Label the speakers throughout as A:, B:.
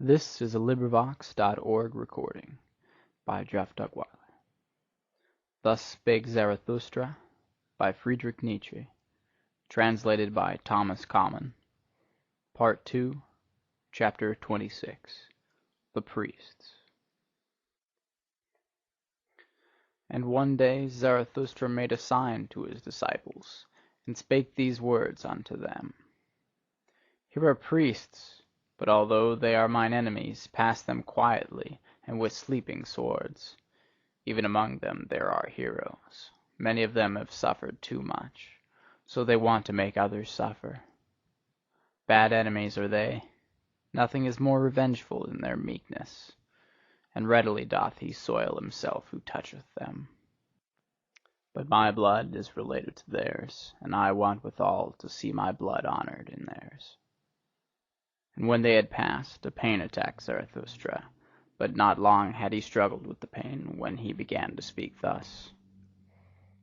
A: This is a LibriVox.org recording by Jeff Dugweiler. Thus Spake Zarathustra by Friedrich Nietzsche, translated by Thomas Common. Part 2, Chapter 26, The Priests. And one day Zarathustra made a sign to his disciples, and spake these words unto them. Here are priests, but although they are mine enemies, pass them quietly and with sleeping swords. Even among them there are heroes. Many of them have suffered too much, so they want to make others suffer. Bad enemies are they. Nothing is more revengeful than their meekness, and readily doth he soil himself who toucheth them. But my blood is related to theirs, and I want withal to see my blood honoured in theirs. And when they had passed, a pain attacked Zarathustra, but not long had he struggled with the pain when he began to speak thus.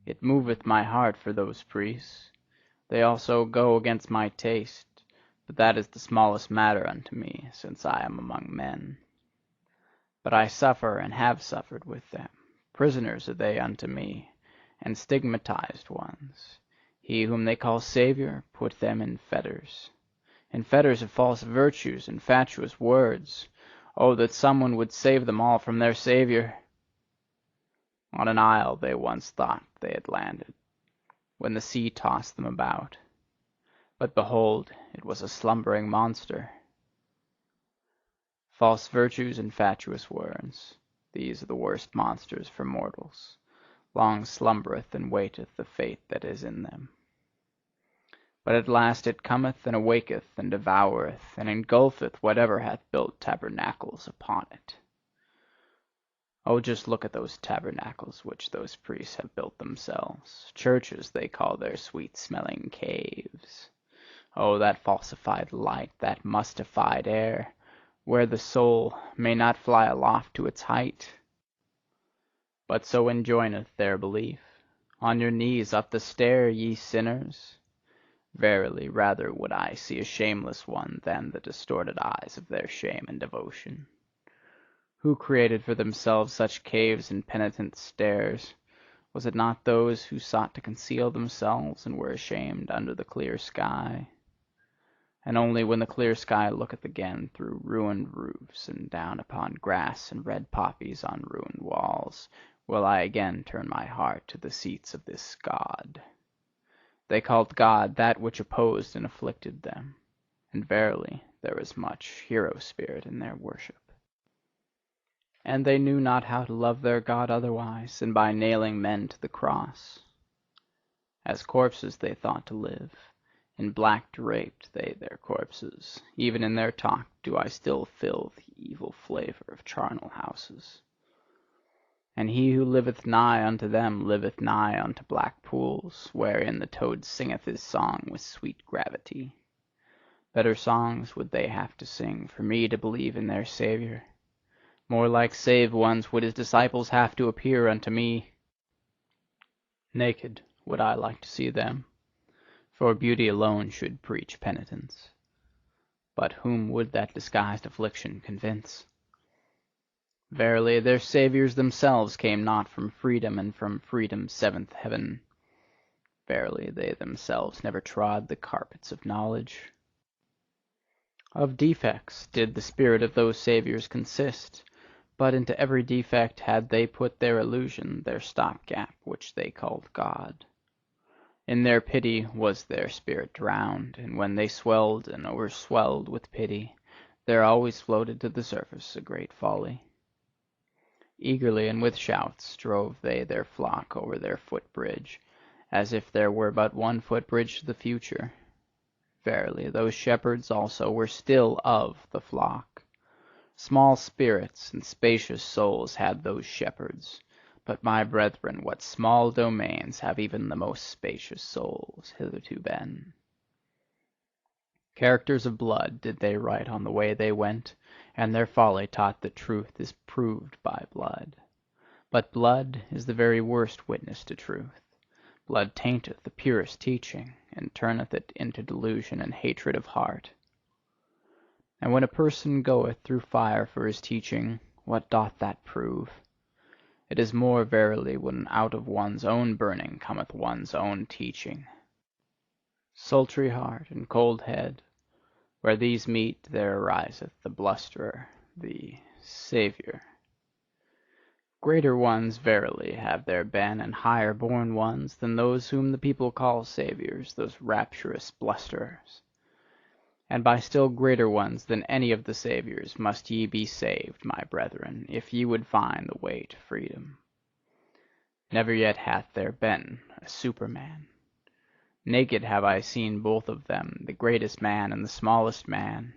A: It moveth my heart for those priests. They also go against my taste, but that is the smallest matter unto me, since I am among men. But I suffer and have suffered with them. Prisoners are they unto me, and stigmatized ones. He whom they call Saviour put them in fetters of false virtues and fatuous words. Oh, that someone would save them all from their Saviour! On an isle they once thought they had landed, when the sea tossed them about. But behold, it was a slumbering monster. False virtues and fatuous words, these are the worst monsters for mortals. Long slumbereth and waiteth the fate that is in them. But at last it cometh and awaketh and devoureth and engulfeth whatever hath built tabernacles upon it. Oh, just look at those tabernacles which those priests have built themselves. Churches they call their sweet-smelling caves. Oh, that falsified light, that mustified air, where the soul may not fly aloft to its height, but so enjoineth their belief. On your knees up the stair, ye sinners! Verily, rather would I see a shameless one than the distorted eyes of their shame and devotion. Who created for themselves such caves and penitent stairs? Was it not those who sought to conceal themselves and were ashamed under the clear sky? And only when the clear sky looketh again through ruined roofs and down upon grass and red poppies on ruined walls, will I again turn my heart to the seats of this God. They called God that which opposed and afflicted them, and verily there was much hero spirit in their worship. And they knew not how to love their God otherwise than by nailing men to the cross. As corpses they thought to live, in black draped they their corpses. Even in their talk do I still feel the evil flavour of charnel houses. And he who liveth nigh unto them liveth nigh unto black pools, wherein the toad singeth his song with sweet gravity. Better songs would they have to sing for me to believe in their Saviour. More like saved ones would his disciples have to appear unto me. Naked would I like to see them, for beauty alone should preach penitence. But whom would that disguised affliction convince? Verily, their saviours themselves came not from freedom and from freedom's seventh heaven. Verily, they themselves never trod the carpets of knowledge. Of defects did the spirit of those saviours consist, but into every defect had they put their illusion, their stopgap, which they called God. In their pity was their spirit drowned, and when they swelled and overswelled with pity, there always floated to the surface a great folly. Eagerly and with shouts drove they their flock over their footbridge, as if there were but one footbridge to the future. Verily, those shepherds also were still of the flock. Small spirits and spacious souls had those shepherds, but my brethren, what small domains have even the most spacious souls hitherto been! Characters of blood did they write on the way they went, and their folly taught that truth is proved by blood. But blood is the very worst witness to truth. Blood tainteth the purest teaching, and turneth it into delusion and hatred of heart. And when a person goeth through fire for his teaching, what doth that prove? It is more verily when out of one's own burning cometh one's own teaching. Sultry heart and cold head, where these meet, there ariseth the blusterer, the Saviour. Greater ones verily have there been, and higher born ones, than those whom the people call saviours, those rapturous blusterers. And by still greater ones than any of the saviours must ye be saved, my brethren, if ye would find the way to freedom. Never yet hath there been a Superman. Naked have I seen both of them, the greatest man and the smallest man.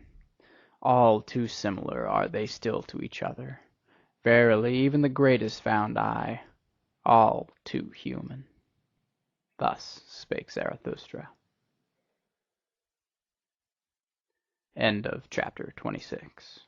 A: All too similar are they still to each other. Verily, even the greatest found I, all too human. Thus spake Zarathustra. End of chapter 26.